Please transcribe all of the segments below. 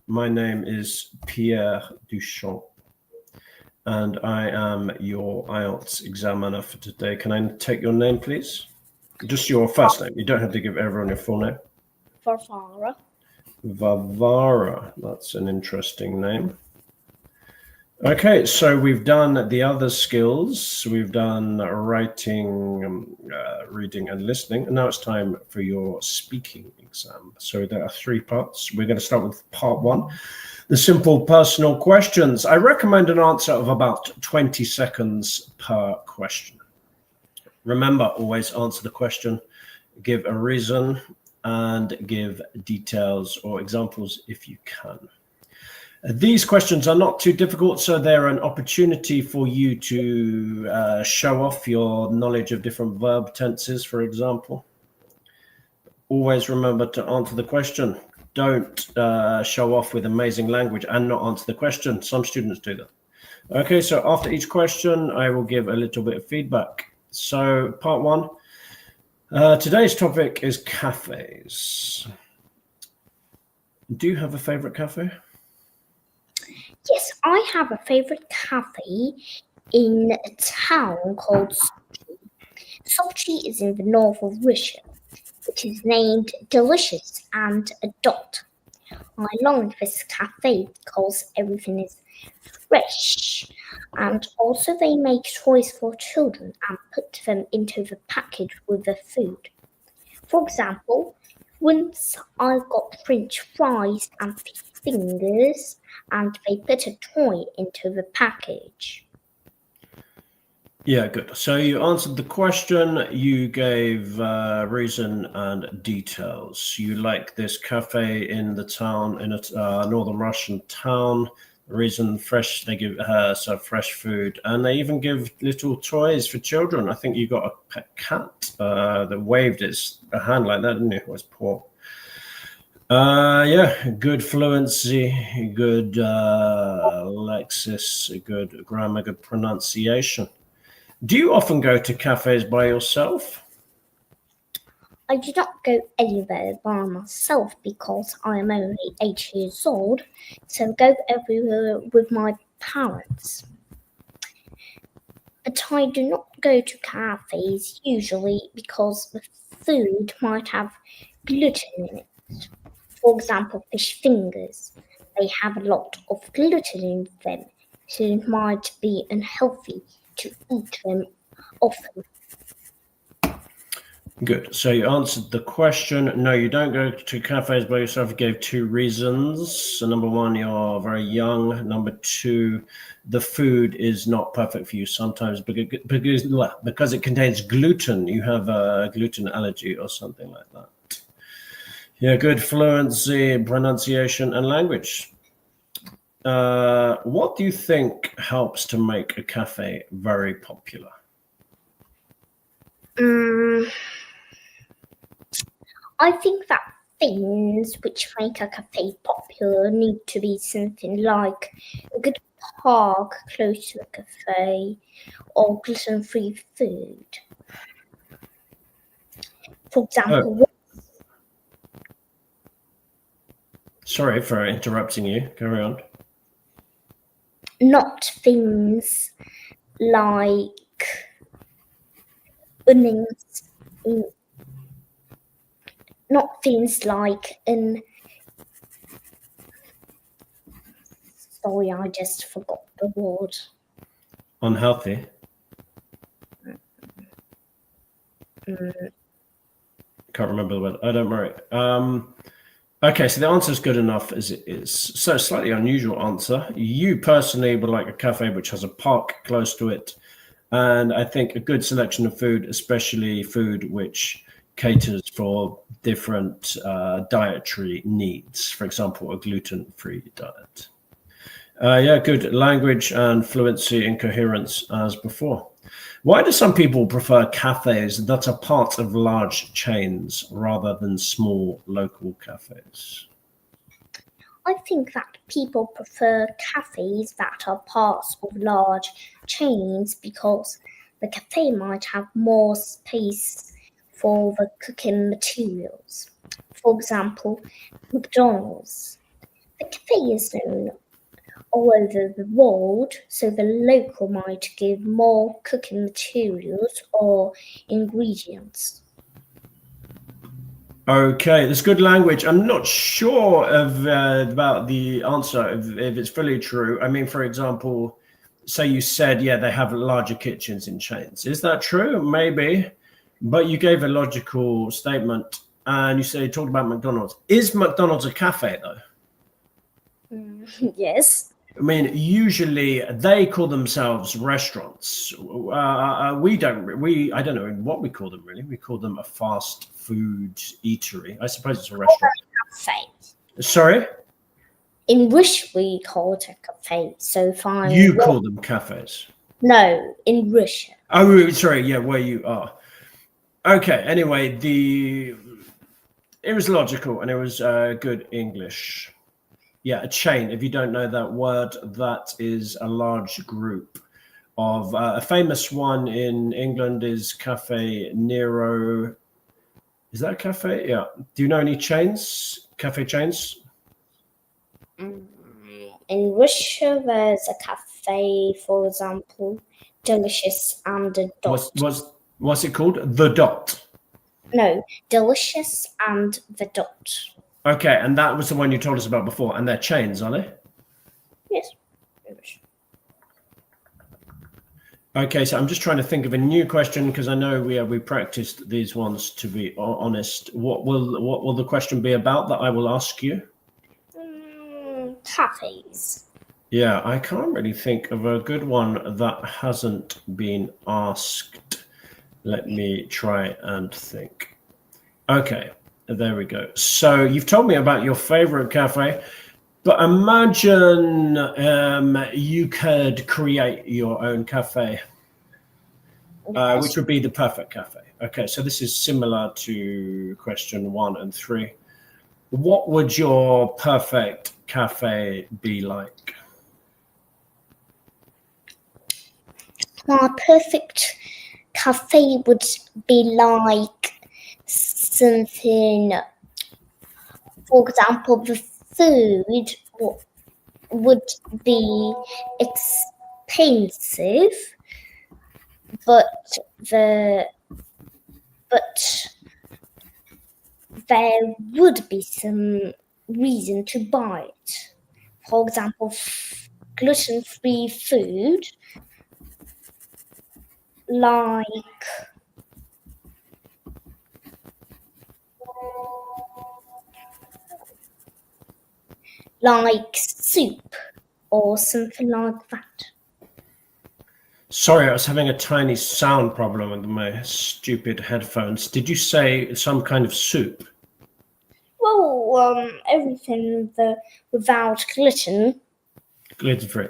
My name is Pierre Duchamp, and I am your IELTS examiner for today. Can I take your name, please? Just your first name. You don't have to give everyone your full name. Varvara. Varvara. That's an interesting name. Okay, so we've done the other skills. We've done writing, reading, and listening. And now it's time for your speaking exam. So there are 3 parts. We're going to start with part 1, the simple personal questions. I recommend an answer of about 20 seconds per question. Remember, always answer the question, give a reason, and give details or examples if you can. These questions are not too difficult, so they're an opportunity for you to show off your knowledge of different verb tenses, for example. Always remember to answer the question. Don't show off with amazing language and not answer the question. Some students do that. Okay, so after each question, I will give a little bit of feedback. So part 1, today's topic is cafes. Do you have a favorite cafe? Yes, I have a favorite cafe in a town called Sochi. Sochi is in the north of Russia. It is named Delicious and a Dot. I like this cafe because everything is fresh, and also they make toys for children and put them into the package with the food. For example, once I got French fries and fish fingers, and they put a toy into the package. Yeah, good. So you answered the question, you gave reason and details. You like this cafe in the town, in a northern Russian town. The reason fresh, they give her some fresh food, and they even give little toys for children. I think you got a pet cat that waved its hand like that, didn't you? It was poor. Yeah, good fluency, good lexis, good grammar, good pronunciation. Do you often go to cafes by yourself? I do not go anywhere by myself because I am only 8 years old, so I go everywhere with my parents. But I do not go to cafes usually because the food might have gluten in it. For example, fish fingers. They have a lot of gluten in them, so it might be unhealthy to eat them often. Good. So you answered the question. No, you don't go to cafes by yourself. You gave 2 reasons. So number 1, you're very young. Number 2, the food is not perfect for you sometimes because it contains gluten. You have a gluten allergy or something like that. Yeah, good fluency, pronunciation, and language. What do you think helps to make a cafe very popular? I think that things which make a cafe popular need to be something like a good park close to a cafe or gluten-free food. For example, Sorry for interrupting you. Carry on. not things like onions, not things like sorry, I just forgot the word. Unhealthy. Can't remember the word. I don't worry. Okay, so the answer is good enough as it is. So slightly unusual answer. You personally would like a cafe which has a park close to it, and I think a good selection of food, especially food which caters for different dietary needs. For example, a gluten-free diet. Yeah, good language and fluency and coherence as before. Why do some people prefer cafes that are part of large chains rather than small local cafes? I think that people prefer cafes that are parts of large chains because the cafe might have more space for the cooking materials. For example, McDonald's. The cafe is known all over the world, so the local might give more cooking materials or ingredients. Okay, that's good language. I'm not sure about the answer if it's fully true. I mean, for example, say you said, yeah, they have larger kitchens in chains. Is that true? Maybe. But you gave a logical statement and you talked about McDonald's. Is McDonald's a cafe, though? Yes. I mean, usually they call themselves restaurants. We don't. I don't know what we call them really. We call them a fast food eatery. I suppose it's a restaurant. Cafe. Sorry, In English, we call it a cafe. So fine. you call them cafes. No, in Russia. Oh, sorry. Yeah, where you are. Okay. Anyway, it was logical and it was good English. Yeah, a chain. If you don't know that word, that is a large group of a famous one in England is Cafe Nero. Is that a cafe? Yeah. Do you know any chains? Cafe chains? In Russia, there's a cafe, for example, Delicious and the Dot. What's it called? The Dot. No, Delicious and the Dot. Okay, and that was the one you told us about before, and they're chains, are they? Yes. Okay, so I'm just trying to think of a new question because I know we practiced these ones. To be honest, what will the question be about that I will ask you? Cafes. Yeah, I can't really think of a good one that hasn't been asked. Let me try and think. Okay, there we go. So you've told me about your favorite cafe, but imagine you could create your own cafe, which would be the perfect cafe. Okay, so this is similar to question 1 and 3. What would your perfect cafe be like? My perfect cafe would be like something, for example, the food would be expensive, but there would be some reason to buy it. For example, gluten-free food like soup or something like that. Sorry, I was having a tiny sound problem with my stupid headphones. Did you say some kind of soup? Well, everything without gluten. Gluten-free.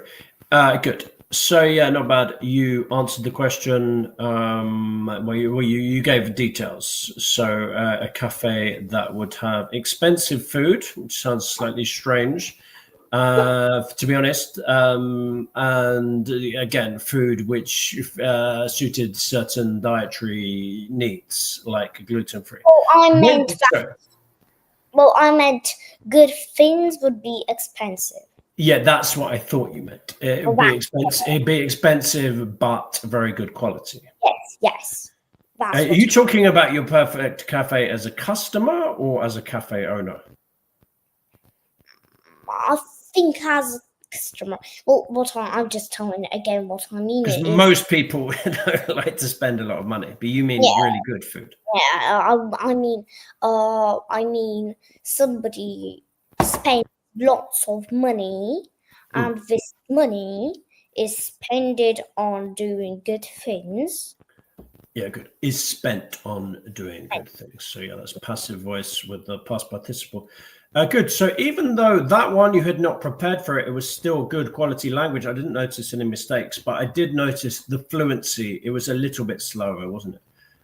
Good. So yeah, not bad. You answered the question. Well, you gave the details. So a cafe that would have expensive food, which sounds slightly strange, to be honest, and again, food which suited certain dietary needs, like gluten-free. I meant good things would be expensive. Yeah, that's what I thought you meant. It'd be expensive, but very good quality. Yes. Are you talking about your perfect cafe as a customer or as a cafe owner? I think as a customer. Well, I'm just telling again what I mean. Because most people don't like to spend a lot of money, but you mean really good food. Yeah, I mean somebody spends lots of money, and this money is spent on doing good things. Yeah, good. Is spent on doing good things. So yeah, that's passive voice with the past participle. Good. So even though that one you had not prepared for it, it was still good quality language. I didn't notice any mistakes, but I did notice the fluency. It was a little bit slower, wasn't it?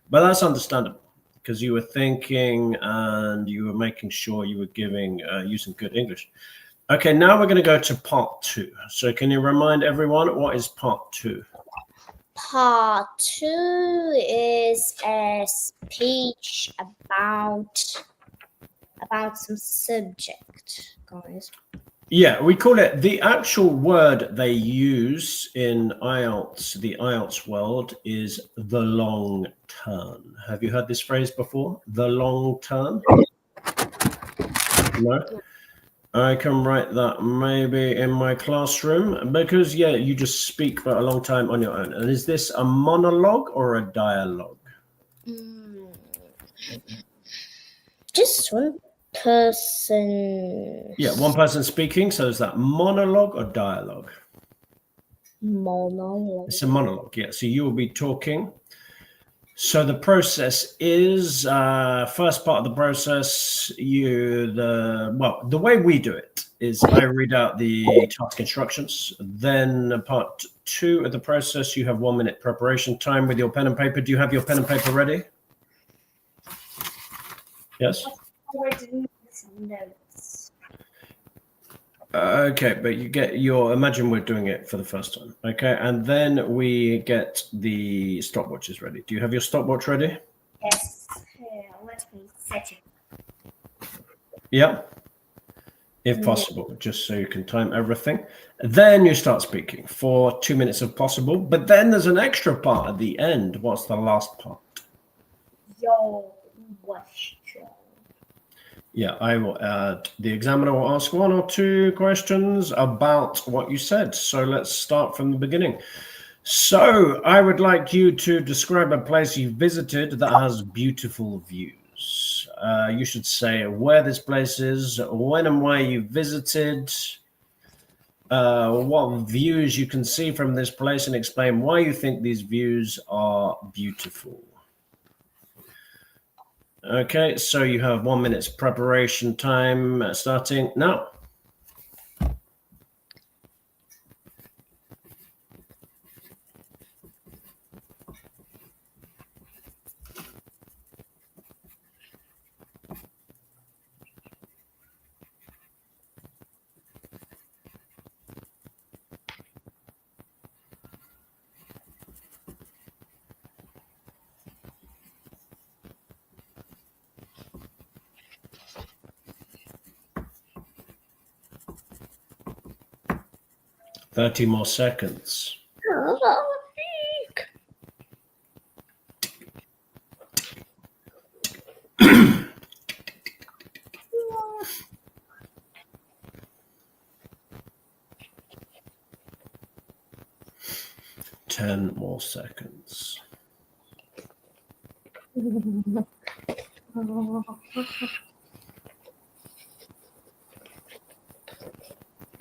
But that's understandable because you were thinking and you were making sure you were using good English. Okay, now we're going to go to part 2. So can you remind everyone what is part 2? Part 2 is a speech about some subject, guys. Yeah, we call it, the actual word they use in IELTS, the IELTS world, is the long turn. Have you heard this phrase before? The long turn? No? I can write that maybe in my classroom because, yeah, you just speak for a long time on your own. And is this a monologue or a dialogue? Just one person. Yeah, one person speaking. So is that monologue or dialogue? Monologue. It's a monologue, yeah. So you will be talking. So the process is first part of the process. The way we do it is I read out the task instructions. Then part 2 of the process, you have 1 minute preparation time with your pen and paper. Do you have your pen and paper ready? Yes. Notes. Okay, but you get imagine we're doing it for the first time. Okay, and then we get the stopwatches ready. Do you have your stopwatch ready? Yes. Let me set it. Yeah. If possible, just so you can time everything. Then you start speaking for 2 minutes if possible. But then there's an extra part at the end. What's the last part? Your question. Yeah, I will add, the examiner will ask 1 or 2 questions about what you said. So let's start from the beginning. So I would like you to describe a place you visited that has beautiful views. You should say where this place is, when and why you visited, what views you can see from this place, and explain why you think these views are beautiful. Okay, so you have 1 minute's preparation time starting now. Thirty more seconds. 10 more seconds.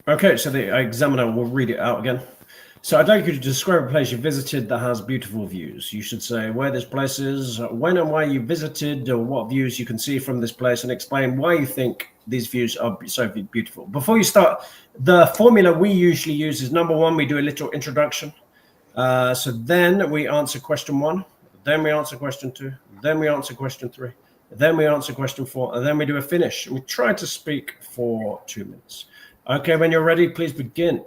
Okay, so the examiner will read it out again. So I'd like you to describe a place you visited that has beautiful views. You should say where this place is, when and why you visited, or what views you can see from this place, and explain why you think these views are so beautiful. Before you start, the formula we usually use is number 1, we do a little introduction. So then we answer question 1, then we answer question 2, then we answer question 3, then we answer question 4, and then we do a finish. We try to speak for 2 minutes. Okay, when you're ready, please begin.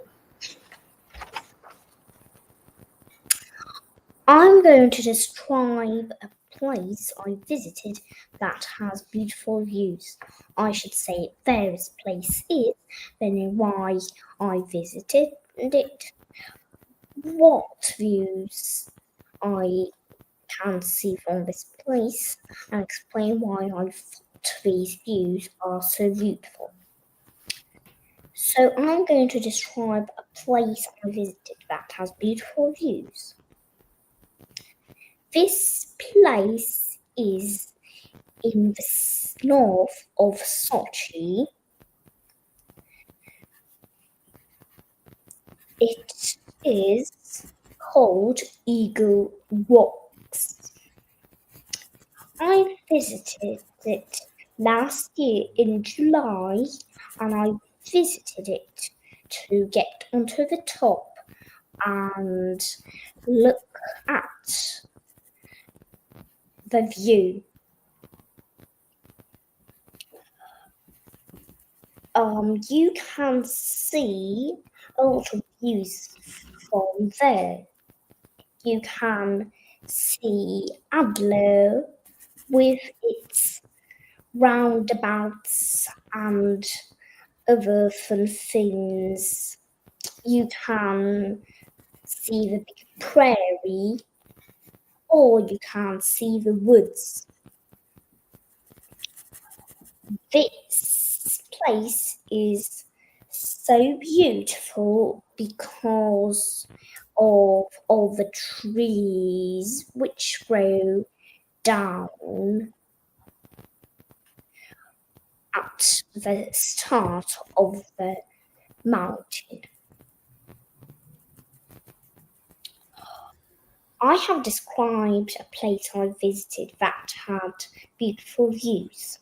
I'm going to describe a place I visited that has beautiful views. I should say where this place is, then why I visited it, what views I can see from this place, and explain why I thought these views are so beautiful. So I'm going to describe a place I visited that has beautiful views. This place is in the north of Sochi. It is called Eagle Rocks. I visited it last year in July, and I visited it to get onto the top and look at the view. You can see a lot of views from there. You can see Adler with its roundabouts and other fun things. You can see the big prairie, or you can see the woods. This place is so beautiful because of all the trees which grow down at the start of the mountain. I have described a place I visited that had beautiful views.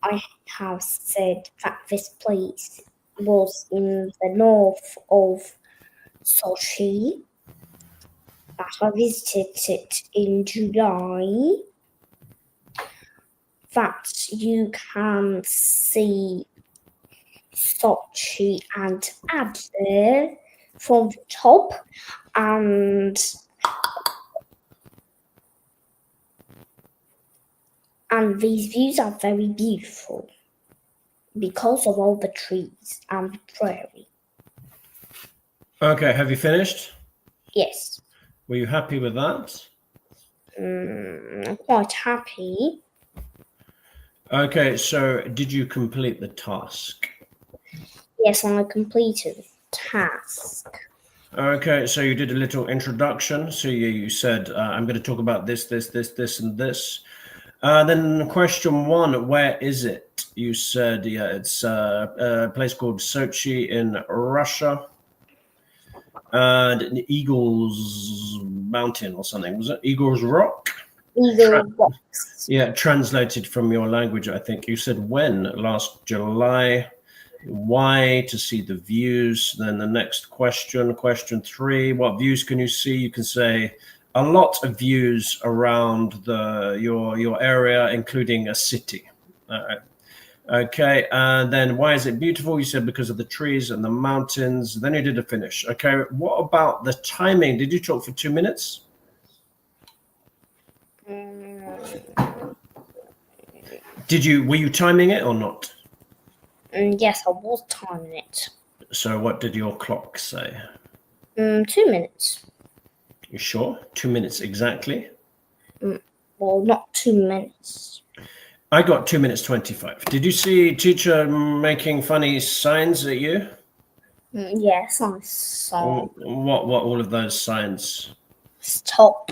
I have said that this place was in the north of Sochi, that I visited it in July, that you can see Sochi and Adler from the top, and these views are very beautiful because of all the trees and the prairie. Okay, have you finished? Yes, Were you happy with that? I'm quite happy. Okay, so did you complete the task? Yes, I completed the task. Okay, so you did a little introduction. So you said, I'm going to talk about this, and this. Then question 1, where is it? You said, yeah, it's a place called Sochi in Russia. And Eagles Mountain or something, was it? Eagles Rock? Eagle Rocks. Yeah, translated from your language, I think. You said when? Last July. Why? To see the views. Then the next question 3, what views can you see? You can say a lot of views around your area, including a city. Okay, and then why is it beautiful? You said because of the trees and the mountains. Then you did a finish. Okay, what about the timing? Did you talk for 2 minutes? Were you timing it or not? Yes, I was timing it. So what did your clock say? 2 minutes. You sure? 2 minutes exactly? Well, not 2 minutes. I got 2 minutes 25. Did you see teacher making funny signs at you? Yes, I saw. What all of those signs? Stop.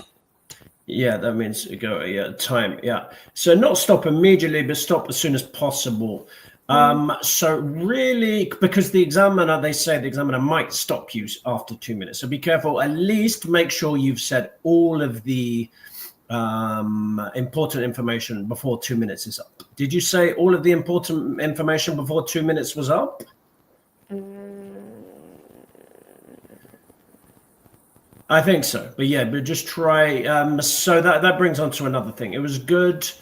Yeah, that means go, yeah, time. Yeah. So not stop immediately, but stop as soon as possible. So really, because the examiner, they say the examiner might stop you after 2 minutes. So be careful. At least make sure you've said all of the important information before 2 minutes is up. Did you say all of the important information before 2 minutes was up? I think so, but yeah, but just try. So that brings on to another thing. It was good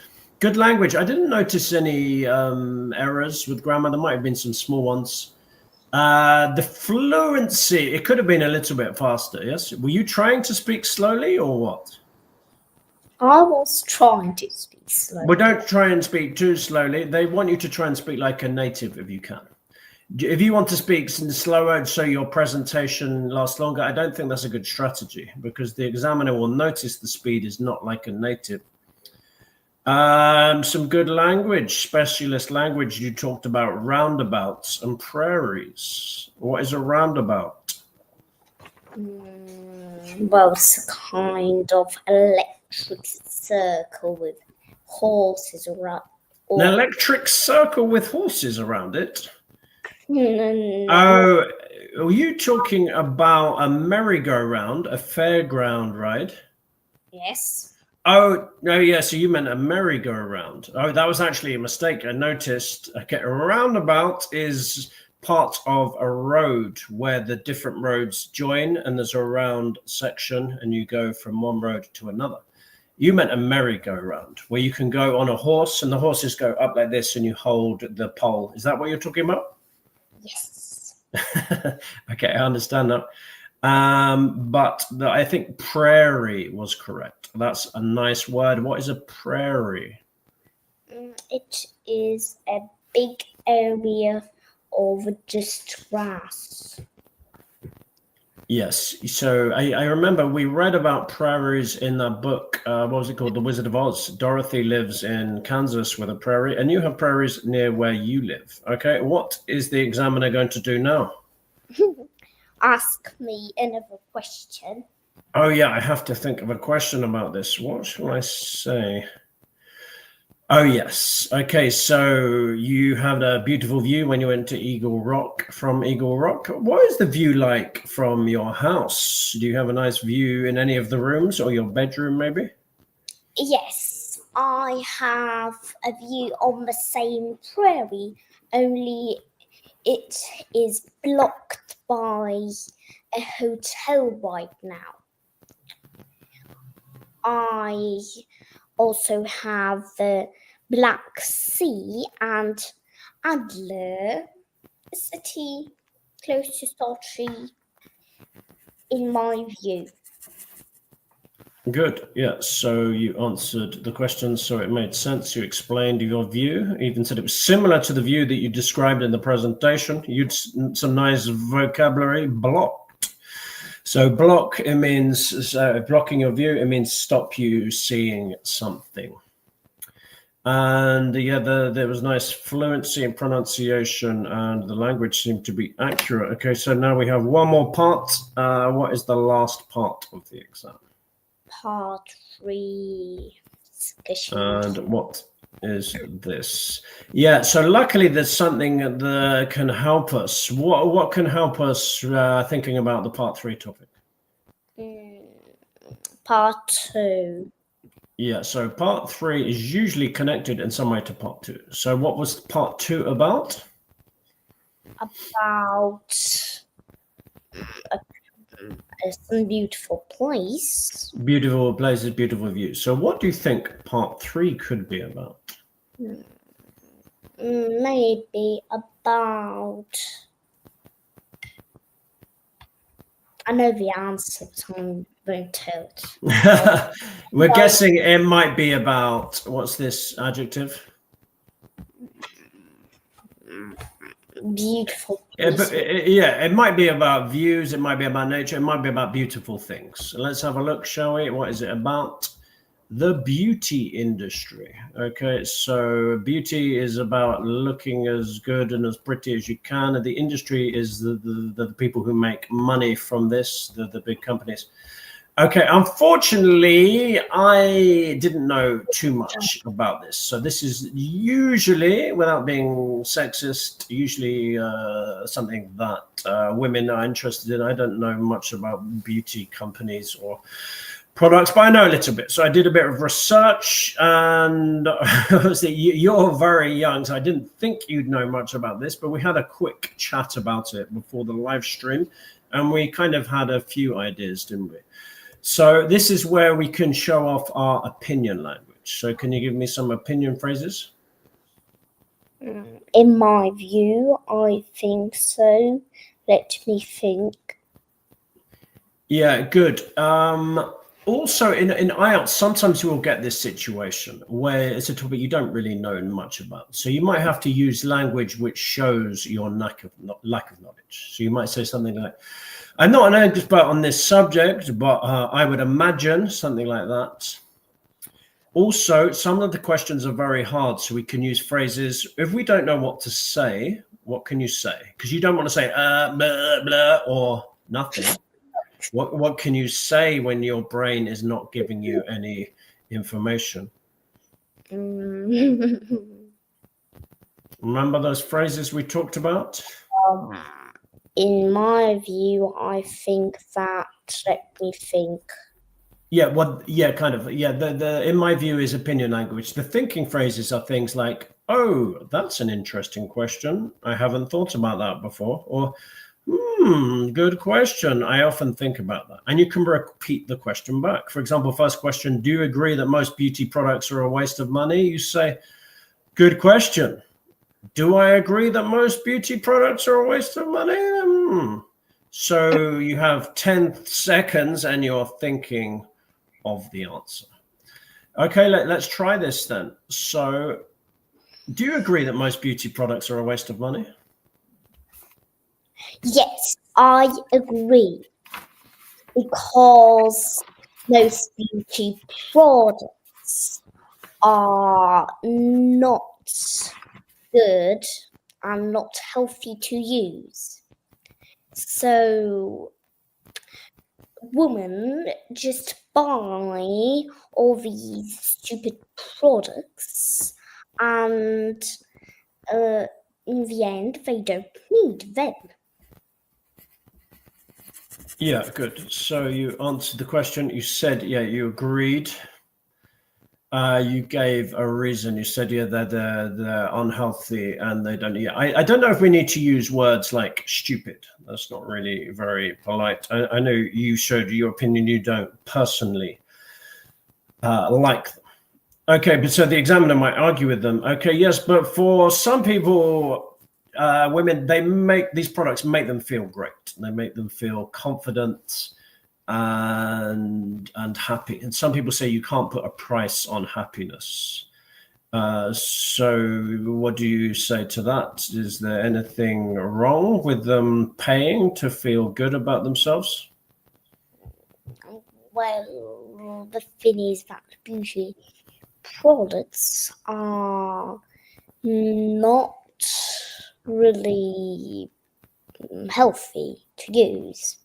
language. I didn't notice any errors with grammar. There might have been some small ones. The fluency, it could have been a little bit faster. Yes, were you trying to speak slowly or what? I was trying to speak slowly. Well, don't try and speak too slowly. They want you to try and speak like a native if you can. If you want to speak slower so your presentation lasts longer, I don't think that's a good strategy because the examiner will notice the speed is not like a native. Some good language, specialist language. You talked about roundabouts and prairies. What is a roundabout? Well, it's a kind of electric circle with horses around. An electric circle with horses around it? No. Oh, are you talking about a merry-go-round, a fairground ride? Yes. Oh, no, yeah, so you meant a merry-go-round. Oh, that was actually a mistake. I noticed. Okay, a roundabout is part of a road where the different roads join and there's a round section and you go from one road to another. You meant a merry-go-round where you can go on a horse and the horses go up like this and you hold the pole. Is that what you're talking about? Yes. Okay, I understand that. But I think prairie was correct. That's a nice word. What is a prairie? It is a big area or just grass? Yes. So I remember we read about prairies in that book. What was it called? The Wizard of Oz. Dorothy lives in Kansas with a prairie, and you have prairies near where you live. Okay. What is the examiner going to do now? Ask me another question. Oh, yeah. I have to think of a question about this. What shall I say? Oh, yes. Okay, so you had a beautiful view when you went to Eagle Rock from Eagle Rock. What is the view like from your house? Do you have a nice view in any of the rooms or your bedroom, maybe? Yes, I have a view on the same prairie, only it is blocked by a hotel right now. I also have the Black Sea and Adler, a city close to Sochi, in my view. Good. Yeah. So you answered the question, so it made sense. You explained your view, even said it was similar to the view that you described in the presentation. You'd some nice vocabulary. Blocked. So block, it means blocking your view. It means stop you seeing something. And yeah, there was nice fluency and pronunciation, and the language seemed to be accurate. Okay, so now we have one more part. What is the last part of the exam? Part 3. And what is this? Yeah, so luckily there's something that can help us. What can help us thinking about the part 3 topic? Part 2. Yeah, so part 3 is usually connected in some way to part 2. So what was part 2 about? About some beautiful place. Beautiful places, beautiful views. So what do you think part 3 could be about? Maybe about... I know the answer, so I won't tell it. We're guessing it might be about, what's this adjective? Beautiful. Yeah, it might be about views, it might be about nature, it might be about beautiful things. So let's have a look, shall we? What is it about? The beauty industry. Okay, so beauty is about looking as good and as pretty as you can, and the industry is the people who make money from this, the big companies. Okay, unfortunately, I didn't know too much about this. So this is usually, without being sexist, usually something that women are interested in. I don't know much about beauty companies or products, but I know a little bit. So I did a bit of research, and obviously you're very young, so I didn't think you'd know much about this, but we had a quick chat about it before the live stream, and we kind of had a few ideas, didn't we? So this is where we can show off our opinion language. So can you give me some opinion phrases? In my view, I think so. Let me think. Yeah, good. Also, in IELTS, sometimes you will get this situation where it's a topic you don't really know much about. So you might have to use language which shows your lack of knowledge. So you might say something like, I'm not an expert on this subject, but I would imagine something like that. Also, some of the questions are very hard, so we can use phrases. If we don't know what to say, what can you say? Because you don't want to say blah, blah, or nothing. What can you say when your brain is not giving you any information? Remember those phrases we talked about? In my view, I think that, let me think. Yeah, well, yeah, kind of. Yeah, the in my view is opinion language. The thinking phrases are things like, oh, that's an interesting question. I haven't thought about that before. Or, good question. I often think about that. And you can repeat the question back. For example, first question, do you agree that most beauty products are a waste of money? You say, good question. Do I agree that most beauty products are a waste of money? So you have 10 seconds and you're thinking of the answer. Okay, let's try this then. So, do you agree that most beauty products are a waste of money? Yes, I agree. Because most beauty products are not good and not healthy to use. So women just buy all these stupid products and in the end they don't need them. Yeah, good. So you answered the question. You said, yeah, you agreed. You gave a reason. You said, yeah, they're unhealthy and they don't. Yeah, I don't know if we need to use words like stupid. That's not really very polite. I know you showed your opinion. You don't personally like them. Okay, but so the examiner might argue with them. Okay, yes, but for some people, women, they make these products make them feel great. They make them feel confident and happy. And some people say you can't put a price on happiness. So what do you say to that? Is there anything wrong with them paying to feel good about themselves? Well, the thing is that beauty products are not really healthy to use.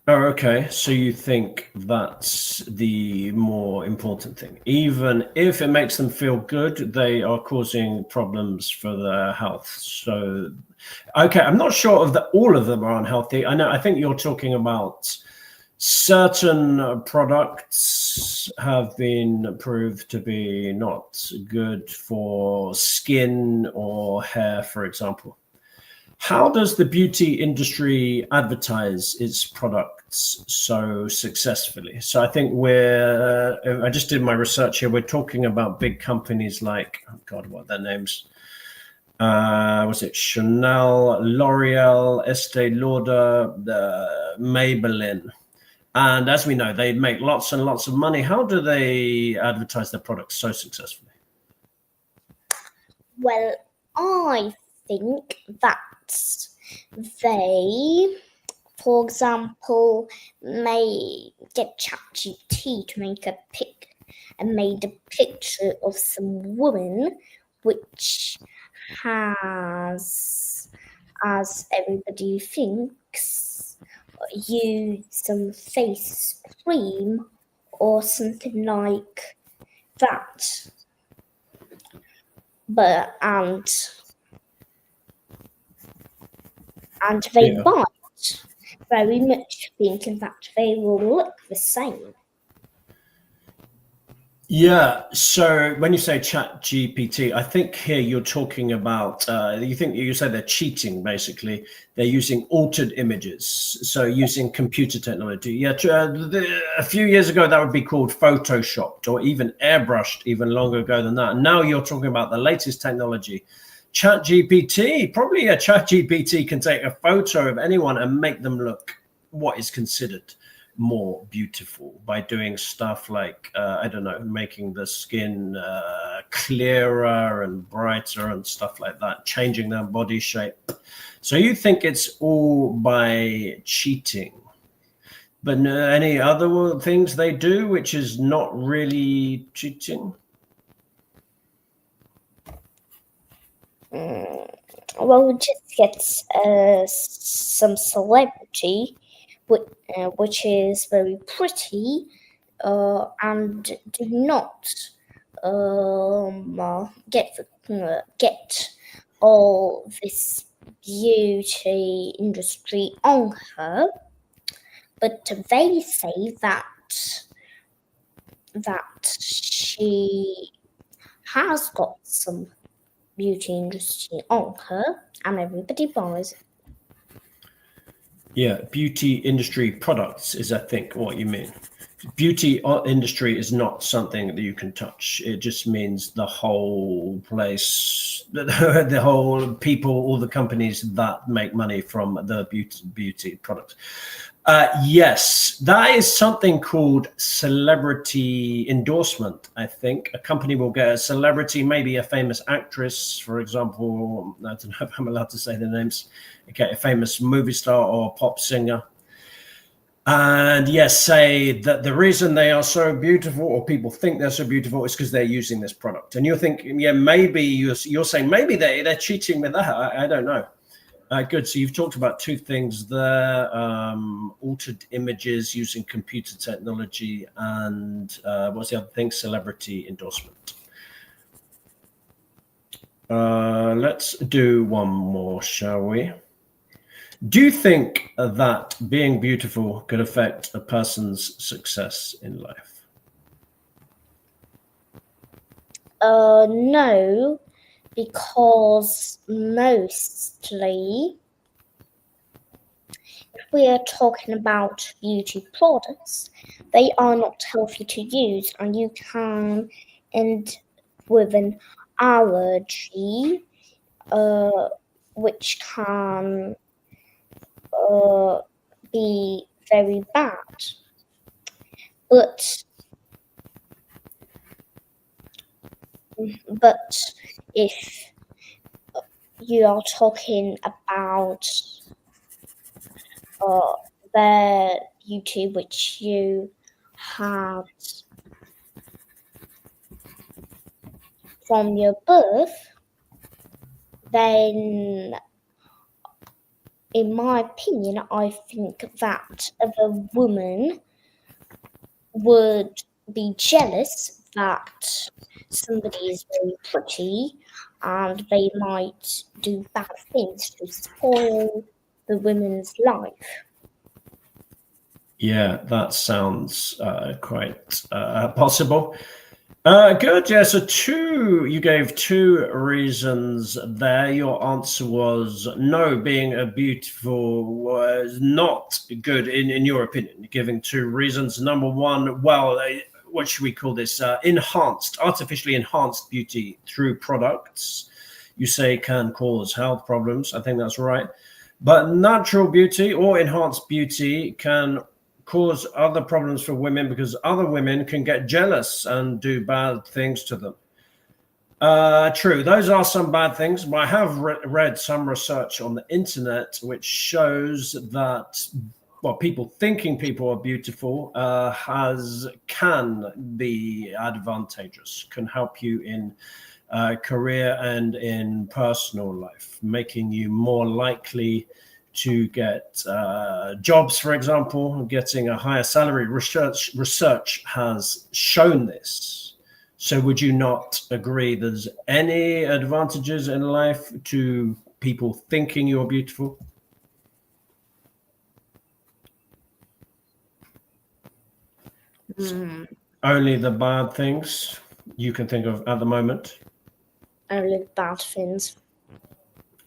Oh, okay. So you think that's the more important thing. Even if it makes them feel good, they are causing problems for their health. So, okay, I'm not sure of that all of them are unhealthy. I think you're talking about certain products have been proved to be not good for skin or hair, for example. How does the beauty industry advertise its products so successfully? So I think I just did my research here. We're talking about big companies like, oh God, what are their names? Was it Chanel, L'Oreal, Estee Lauder, Maybelline? And as we know, they make lots and lots of money. How do they advertise their products so successfully? Well, I think that they, for example, may get ChatGPT to make made a picture of some woman which has, as everybody thinks, used some face cream or something like that. But and they Yeah. buy it very much thinking that they will look the same. Yeah. So when you say Chat GPT, I think here you're talking about, you said they're cheating, basically. They're using altered images. So using computer technology. Yeah. A few years ago, that would be called photoshopped or even airbrushed even longer ago than that. And now you're talking about the latest technology. Chat GPT, probably a Chat GPT can take a photo of anyone and make them look what is considered more beautiful by doing stuff like I don't know, making the skin clearer and brighter and stuff like that, changing their body shape. So you think it's all by cheating, but any other things they do which is not really cheating? Well, we just get some celebrity, which is very pretty, and do not get all this beauty industry on her, but they say that she has got some beauty industry on her, and everybody buys it. Yeah, beauty industry products is, I think, what you mean. Beauty industry is not something that you can touch. It just means the whole place, the whole people, all the companies that make money from the beauty products. Yes, that is something called celebrity endorsement. I think a company will get a celebrity, maybe a famous actress, for example. I don't know if I'm allowed to say their names. Okay, a famous movie star or pop singer. And yes, say that the reason they are so beautiful, or people think they're so beautiful, is because they're using this product. And you're thinking, yeah, maybe you're saying maybe they're cheating with that. I don't know. Good. So you've talked about two things there: altered images using computer technology, and what's the other thing? Celebrity endorsement. Let's do one more, shall we? Do you think that being beautiful could affect a person's success in life? No, because mostly, if we are talking about beauty products, they are not healthy to use, and you can end with an allergy, which can be very bad. But if you are talking about the beauty which you had from your birth, then in my opinion, I think that a woman would be jealous that somebody is very pretty, and they might do bad things to spoil the woman's life. Yeah, that sounds quite possible. Good. Yeah. So you gave two reasons there. Your answer was no, being a beautiful was not good in your opinion. You're giving two reasons. Number one, well, what should we call this? Artificially enhanced beauty through products, you say can cause health problems. I think that's right. But natural beauty or enhanced beauty can cause other problems for women because other women can get jealous and do bad things to them. True, those are some bad things, but I have read some research on the internet which shows that people thinking people are beautiful can be advantageous, can help you in career and in personal life, making you more likely to get jobs, for example, getting a higher salary. Research has shown this. So would you not agree there's any advantages in life to people thinking you're beautiful? Only the bad things you can think of at the moment? Only bad things.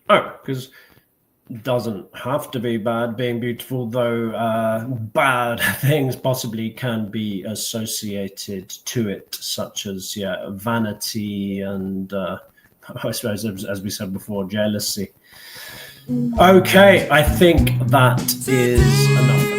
Oh, because doesn't have to be bad being beautiful, though bad things possibly can be associated to it, such as vanity and I suppose, as we said before, jealousy. Okay, I think that is enough.